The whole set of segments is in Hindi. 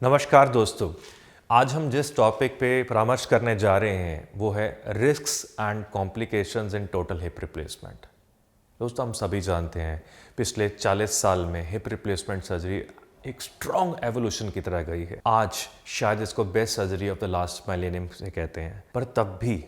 नमस्कार दोस्तों। आज हम जिस टॉपिक पे परामर्श करने जा रहे हैं वो है risks and complications in total hip replacement. दोस्तों, हम सभी जानते हैं पिछले 40 साल में हिप रिप्लेसमेंट सर्जरी एक स्ट्रॉन्ग एवोल्यूशन की तरह गई है। आज शायद इसको best surgery of the last millennium से कहते हैं, पर तब भी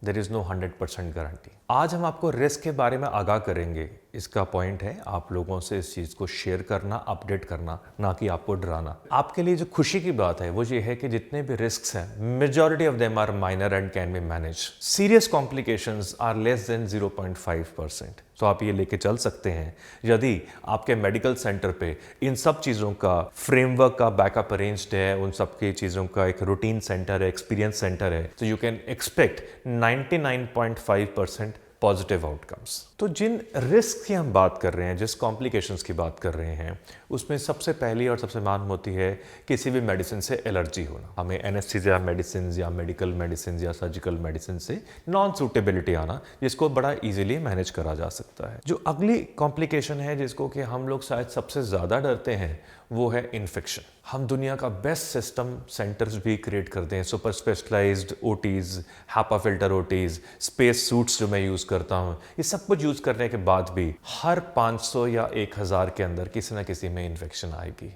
देयर इज़ नो 100% गारंटी। आज हम आपको रिस्क के बारे में आगाह करेंगे। इसका पॉइंट है आप लोगों से इस चीज़ को शेयर करना, अपडेट करना, ना कि आपको डराना। आपके लिए जो खुशी की बात है वो ये है कि जितने भी रिस्क्स हैं, majority of them are minor and can be manage. Serious complications are less than 0.5%। तो आप ये लेके चल सकते हैं यदि आपके मेडिकल सेंटर पे इन सब चीज़ों का फ्रेमवर्क का बैकअप अरेंज्ड है, उन सब की चीज़ों का एक रूटीन सेंटर है, एक्सपीरियंस सेंटर है, तो you can expect 99.5% positive outcomes. तो जिन रिस्क की हम बात कर रहे हैं, जिस कॉम्प्लिकेशंस की बात कर रहे हैं, उसमें सबसे पहली और सबसे मान होती है किसी भी मेडिसिन से एलर्जी होना। हमें एनेस्थीसिया मेडिसिन या मेडिकल मेडिसिन या सर्जिकल मेडिसिन से नॉन सूटेबिलिटी आना, जिसको बड़ा इजीली मैनेज करा जा सकता है। जो अगली कॉम्प्लिकेशन है जिसको कि हम लोग शायद सबसे ज़्यादा डरते हैं वो है इन्फेक्शन। हम दुनिया का बेस्ट सिस्टम सेंटर्स भी क्रिएट करते हैं, super specialised OTs, HEPA filter OTs, space suits जो मैं यूज़ करता हूँ, ये सब कुछ यूज़ करने के बाद भी हर 500 या 1000 के अंदर किसी ना किसी में इन्फेक्शन आएगी।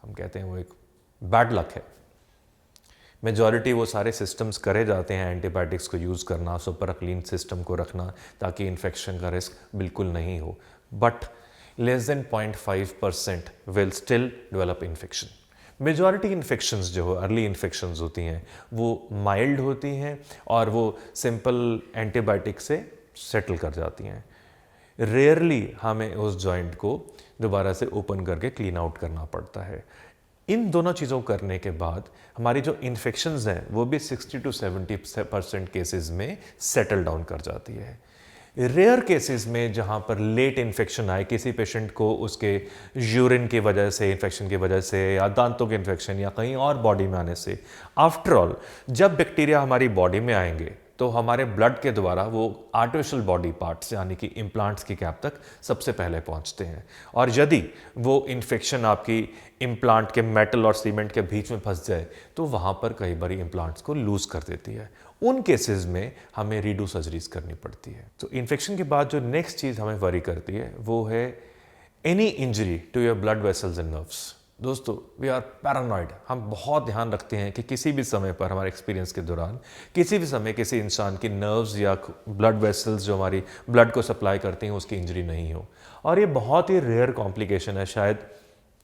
हम कहते हैं वो एक बैड लक है। मेजॉरिटी वो सारे सिस्टम्स करे जाते हैं, एंटीबायोटिक्स को यूज़ करना, सुपर क्लीन सिस्टम को रखना ताकि इन्फेक्शन का रिस्क बिल्कुल नहीं हो, but less than 0.5% will still develop infection. Majority infections जो अर्ली इन्फेक्शंस होती हैं वो माइल्ड होती हैं और वो सिंपल एंटीबायोटिक से सेटल कर जाती हैं। रेयरली हमें उस जॉइंट को दोबारा से ओपन करके क्लीन आउट करना पड़ता है। इन दोनों चीज़ों करने के बाद हमारी जो इन्फेक्शंस हैं वो भी 60 to 70% केसेस में सेटल डाउन कर जाती है। रेयर केसेस में जहाँ पर लेट इन्फेक्शन आए, किसी पेशेंट को उसके यूरिन की वजह से, इन्फेक्शन की वजह से, या दांतों के इन्फेक्शन या कहीं और बॉडी में आने से, आफ्टर ऑल जब बैक्टीरिया हमारी बॉडी में आएंगे तो हमारे ब्लड के द्वारा वो आर्टिफिशियल बॉडी पार्ट्स यानी कि इम्प्लांट्स की कैप तक सबसे पहले पहुंचते हैं। और यदि वो इन्फेक्शन आपकी इम्प्लांट के मेटल और सीमेंट के बीच में फंस जाए तो वहाँ पर कई बार इम्प्लांट्स को लूज कर देती है। उन केसेस में हमें रीडू सर्जरीज करनी पड़ती है। तो इन्फेक्शन के बाद जो नेक्स्ट चीज़ हमें वरी करती है वो है any injury to your blood vessels and nerves. दोस्तों, वी आर पैरानॉइड। हम बहुत ध्यान रखते हैं कि किसी भी समय पर हमारे एक्सपीरियंस के दौरान किसी भी समय किसी इंसान की नर्व्स या ब्लड वेसल्स जो हमारी ब्लड को सप्लाई करती हैं उसकी इंजरी नहीं हो। और ये बहुत ही रेयर कॉम्प्लिकेशन है, शायद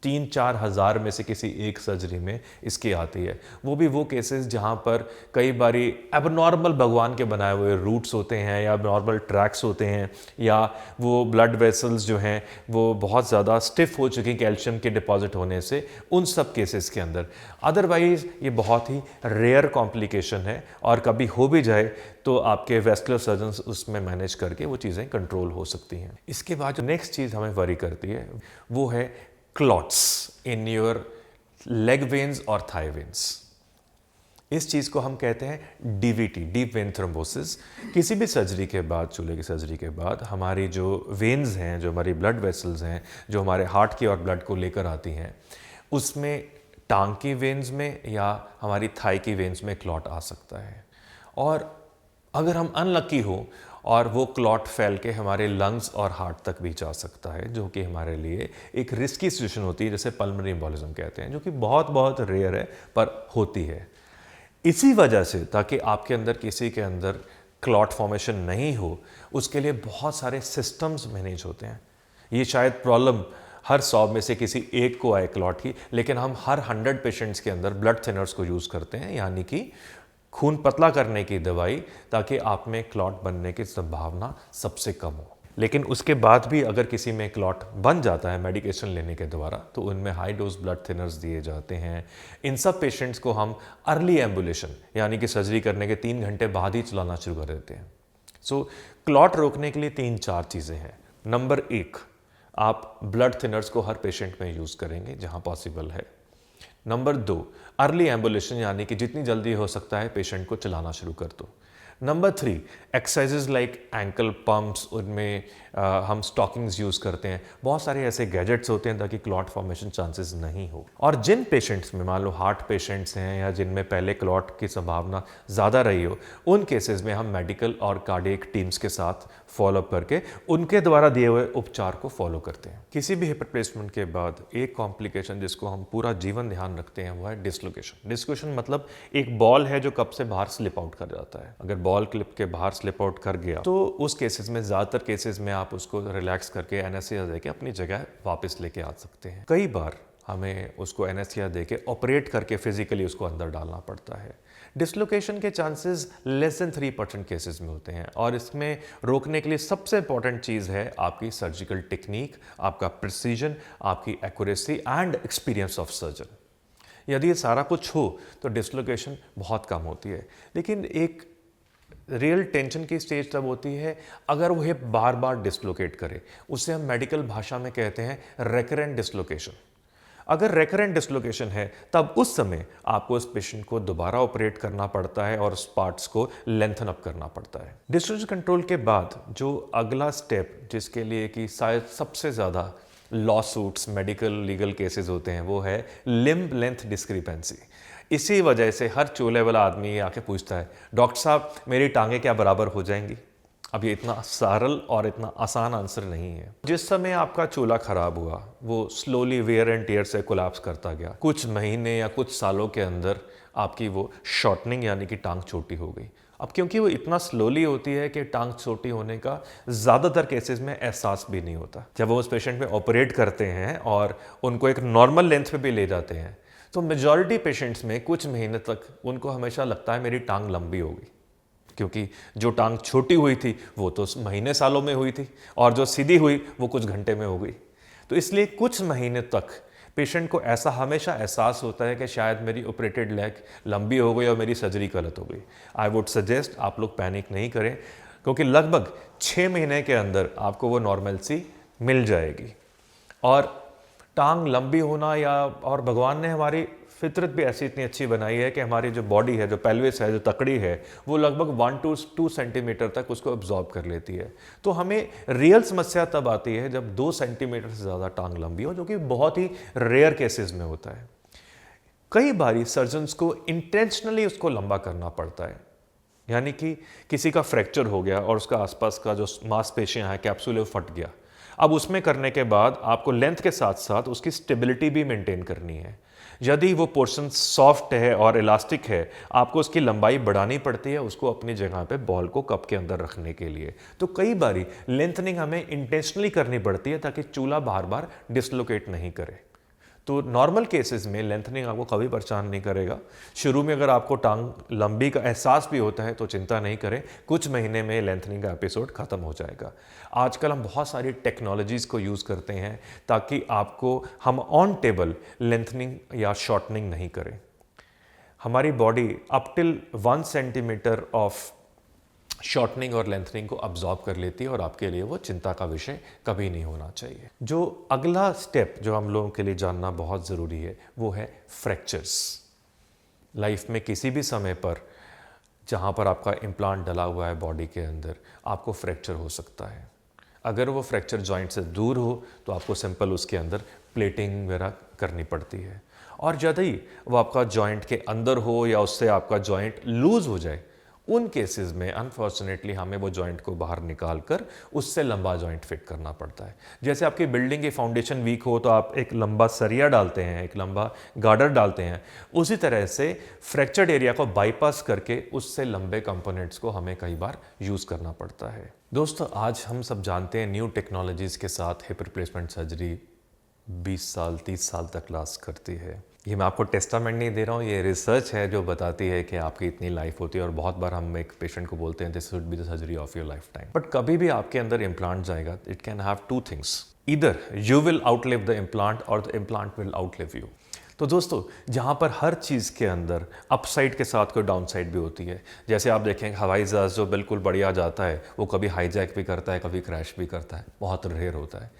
3-4 हज़ार में से किसी एक सर्जरी में इसकी आती है। वो भी वो केसेस जहाँ पर कई बारी एबनॉर्मल भगवान के बनाए हुए रूट्स होते हैं या एबनॉर्मल ट्रैक्स होते हैं, या वो ब्लड वेसल्स जो हैं वो बहुत ज़्यादा स्टिफ हो चुकी कैल्शियम के डिपॉजिट होने से, उन सब केसेस के अंदर। अदरवाइज ये बहुत ही रेयर कॉम्प्लिकेशन है और कभी हो भी जाए तो आपके वेस्कुलर सर्जन्स उसमें मैनेज करके वो चीज़ें कंट्रोल हो सकती हैं। इसके बाद जो नेक्स्ट चीज़ हमें वरी करती है वो है clots in your leg veins और थाई वेन्स। इस चीज़ को हम कहते हैं डीवीटी, डीप वेन थ्रोम्बोसिस। किसी भी सर्जरी के बाद, चूल्हे की सर्जरी के बाद, हमारी जो वेन्स हैं, जो हमारी ब्लड वेसल्स हैं, जो हमारे हार्ट की और ब्लड को लेकर आती हैं, उसमें टांग की वेन्स में या हमारी थाई की वेन्स में क्लॉट आ सकता है। और अगर हम अनलकी हो और वो क्लॉट फैल के हमारे लंग्स और हार्ट तक भी जा सकता है, जो कि हमारे लिए एक रिस्की सिचुएशन होती है, जैसे पल्मोनरी एम्बोलिज्म कहते हैं, जो कि बहुत बहुत रेयर है पर होती है। इसी वजह से, ताकि आपके अंदर किसी के अंदर क्लॉट फॉर्मेशन नहीं हो, उसके लिए बहुत सारे सिस्टम्स मैनेज होते हैं। ये शायद प्रॉब्लम हर 100 में से किसी एक को आए क्लॉट की, लेकिन हम हर 100 पेशेंट्स के अंदर ब्लड थिनर्स को यूज़ करते हैं, यानी कि खून पतला करने की दवाई, ताकि आप में क्लॉट बनने की संभावना सबसे कम हो। लेकिन उसके बाद भी अगर किसी में क्लॉट बन जाता है मेडिकेशन लेने के द्वारा, तो उनमें हाई डोज ब्लड थिनर्स दिए जाते हैं। इन सब पेशेंट्स को हम अर्ली एम्बुलेशन यानी कि सर्जरी करने के 3 घंटे बाद ही चलाना शुरू कर देते हैं। सो क्लॉट रोकने के लिए 3-4 चीज़ें हैं। नंबर 1, आप ब्लड थिनर्स को हर पेशेंट में यूज़ करेंगे जहाँ पॉसिबल है। नंबर 2, अर्ली एम्बुलेशन यानी कि जितनी जल्दी हो सकता है पेशेंट को चलाना शुरू कर दो। Number 3, exercises like ankle pumps, उनमें हम स्टॉकिंग्स यूज़ करते हैं। बहुत सारे ऐसे गैजेट्स होते हैं ताकि क्लॉट फॉर्मेशन चांसेस नहीं हो। और जिन पेशेंट्स में, मान लो हार्ट पेशेंट्स हैं या जिनमें पहले क्लॉट की संभावना ज़्यादा रही हो, उन केसेस में हम मेडिकल और कार्डियक टीम्स के साथ फॉलोअप करके उनके द्वारा दिए हुए उपचार को फॉलो करते हैं। किसी भी हिप रिप्लेसमेंट के बाद एक कॉम्प्लिकेशन जिसको हम पूरा जीवन ध्यान रखते हैं वो है डिस्लोकेशन। डिस्लोकेशन मतलब एक बॉल है जो कप से बाहर स्लिप आउट कर जाता है। अगर बॉल क्लिप के बाहर स्लिप आउट कर गया तो उस केसेस में, ज़्यादातर केसेस में, आप उसको रिलैक्स करके एनेस्थीसिया देके अपनी जगह वापस लेके आ सकते हैं। कई बार हमें उसको एनेस्थीसिया देके ऑपरेट करके फिजिकली उसको अंदर डालना पड़ता है। डिस्लोकेशन के चांसेस लेस देन 3% केसेस में होते हैं और इसमें रोकने के लिए सबसे इंपॉर्टेंट चीज़ है आपकी सर्जिकल टेक्निक, आपका प्रिसीजन, आपकी accuracy and experience of surgeon. यदि ये सारा कुछ हो तो डिस्लोकेशन बहुत कम होती है। लेकिन एक रियल टेंशन की स्टेज तब होती है अगर वो हिप बार बार डिस्लोकेट करे। उसे हम मेडिकल भाषा में कहते हैं रेकरेंट डिस्लोकेशन। अगर रेकरेंट डिस्लोकेशन है तब उस समय आपको उस पेशेंट को दोबारा ऑपरेट करना पड़ता है और उस पार्ट्स को लेंथन अप करना पड़ता है। डिस्लोकेशन कंट्रोल के बाद जो अगला स्टेप, जिसके लिए कि शायद सबसे ज़्यादा law suits, medical legal cases होते हैं, वो है लिम्ब लेंथ डिस्क्रिपेंसी। इसी वजह से हर चूल्हे वाला आदमी आके पूछता है, डॉक्टर साहब मेरी टांगें क्या बराबर हो जाएंगी? अब ये इतना सरल और इतना आसान आंसर नहीं है। जिस समय आपका चूल्हा खराब हुआ वो स्लोली वेयर एंड टियर से कोलैप्स करता गया। कुछ महीने या कुछ सालों के अंदर आपकी वो शॉर्टनिंग यानी कि टांग छोटी हो गई। अब क्योंकि वो इतना स्लोली होती है कि टांग छोटी होने का ज़्यादातर केसेस में एहसास भी नहीं होता। जब वो उस पेशेंट में ऑपरेट करते हैं और उनको एक नॉर्मल लेंथ पे भी ले जाते हैं तो मेजॉरिटी पेशेंट्स में कुछ महीने तक उनको हमेशा लगता है मेरी टांग लंबी होगी, क्योंकि जो टांग छोटी हुई थी वो तो महीने सालों में हुई थी और जो सीधी हुई वो कुछ घंटे में हो गई। तो इसलिए कुछ महीने तक पेशेंट को ऐसा हमेशा एहसास होता है कि शायद मेरी ऑपरेटेड लेग लंबी हो गई और मेरी सर्जरी गलत हो गई। आई वुड सजेस्ट आप लोग पैनिक नहीं करें, क्योंकि लगभग 6 महीने के अंदर आपको वो नॉर्मलसी मिल जाएगी। और टांग लंबी होना या, और भगवान ने हमारी फितरत भी ऐसी इतनी अच्छी बनाई है कि हमारी जो बॉडी है, जो पेल्विस है, जो तकड़ी है, वो लगभग 1 to 2 सेंटीमीटर तक उसको एब्जॉर्ब कर लेती है। तो हमें रियल समस्या तब आती है जब 2 सेंटीमीटर से ज़्यादा टांग लंबी हो, जो कि बहुत ही रेयर केसेस में होता है। कई बारी सर्जन्स को इंटेंशनली उसको लंबा करना पड़ता है, यानी कि किसी का फ्रैक्चर हो गया और उसका आसपास का जो मांसपेशियां हैं, कैप्सूल, फट गया। अब उसमें करने के बाद आपको लेंथ के साथ साथ उसकी स्टेबिलिटी भी मेंटेन करनी है। यदि वो पोर्शन सॉफ्ट है और इलास्टिक है, आपको उसकी लंबाई बढ़ानी पड़ती है उसको अपनी जगह पे बॉल को कप के अंदर रखने के लिए। तो कई बारी लेंथनिंग हमें इंटेंशनली करनी पड़ती है ताकि चूल्हा बार बार डिसलोकेट नहीं करे। तो नॉर्मल केसेस में लेंथनिंग आपको कभी परेशान नहीं करेगा। शुरू में अगर आपको टांग लंबी का एहसास भी होता है तो चिंता नहीं करें, कुछ महीने में लेंथनिंग का एपिसोड खत्म हो जाएगा। आजकल हम बहुत सारी टेक्नोलॉजीज़ को यूज़ करते हैं ताकि आपको हम ऑन टेबल लेंथनिंग या शॉर्टनिंग नहीं करें। हमारी body up till 1 centimetre of shortening और लेंथनिंग को अब्जॉर्ब कर लेती है और आपके लिए वो चिंता का विषय कभी नहीं होना चाहिए। जो अगला स्टेप जो हम लोगों के लिए जानना बहुत ज़रूरी है वो है फ्रैक्चर्स। लाइफ में किसी भी समय पर जहाँ पर आपका इम्प्लांट डला हुआ है बॉडी के अंदर, आपको फ्रैक्चर हो सकता है। अगर वो फ्रैक्चर जॉइंट से दूर हो तो आपको सिंपल उसके अंदर प्लेटिंग वगैरह करनी पड़ती है। और यदि वो आपका जॉइंट के अंदर हो या उससे आपका जॉइंट लूज हो जाए, उन केसेस में अनफॉर्चुनेटली हमें वो जॉइंट को बाहर निकाल कर उससे लंबा जॉइंट फिट करना पड़ता है। जैसे आपकी बिल्डिंग की फाउंडेशन वीक हो तो आप एक लंबा सरिया डालते हैं, एक लंबा गार्डर डालते हैं, उसी तरह से फ्रैक्चर्ड एरिया को बाईपास करके उससे लंबे कंपोनेंट्स को हमें कई बार यूज़ करना पड़ता है। दोस्तों, आज हम सब जानते हैं न्यू टेक्नोलॉजीज़ के साथ हिप रिप्लेसमेंट सर्जरी 20 साल 30 साल तक लास्ट करती है। ये मैं आपको टेस्टामेंट नहीं दे रहा हूँ, ये रिसर्च है जो बताती है कि आपकी इतनी लाइफ होती है। और बहुत बार हम एक पेशेंट को बोलते हैं this should be the surgery of your lifetime. But कभी भी आपके अंदर इम्प्लांट जाएगा, it can have 2 things, either you will outlive the implant or the implant will outlive you. तो दोस्तों, जहाँ पर हर चीज़ के अंदर अपसाइड के साथ कोई डाउन साइड भी होती है। जैसे आप देखेंगे हवाई जहाज़ जो बिल्कुल बढ़िया जाता है वो कभी हाईजैक भी करता है, कभी क्रैश भी करता है, बहुत रेयर होता है।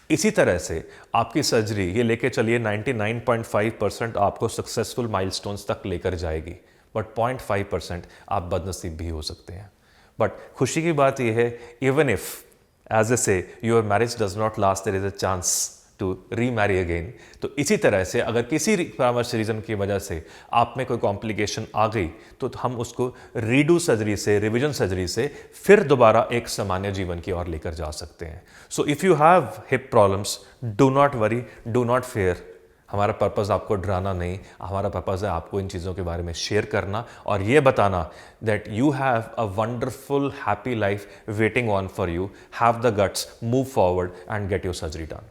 इसी तरह से आपकी सर्जरी ये लेके चलिए 99.5% आपको सक्सेसफुल माइलस्टोन्स तक लेकर जाएगी, बट 0.5% आप बदनसीब भी हो सकते हैं। बट खुशी की बात यह है, even if as a say your marriage does not last, there is a chance to remarry again. तो इसी तरह से अगर किसी परामर्श रीजन की वजह से आप में कोई कॉम्प्लिकेशन आ गई तो हम उसको रीडू सर्जरी से, रिविजन सर्जरी से फिर दोबारा एक सामान्य जीवन की ओर लेकर जा सकते हैं। So if you have hip problems, do not worry, do not fair. हमारा पर्पज़ आपको डराना नहीं, हमारा पर्पज़ है आपको इन चीज़ों के बारे में शेयर करना और ये बताना that you have a wonderful happy life waiting on for you. Have the guts, move forward and get your surgery done.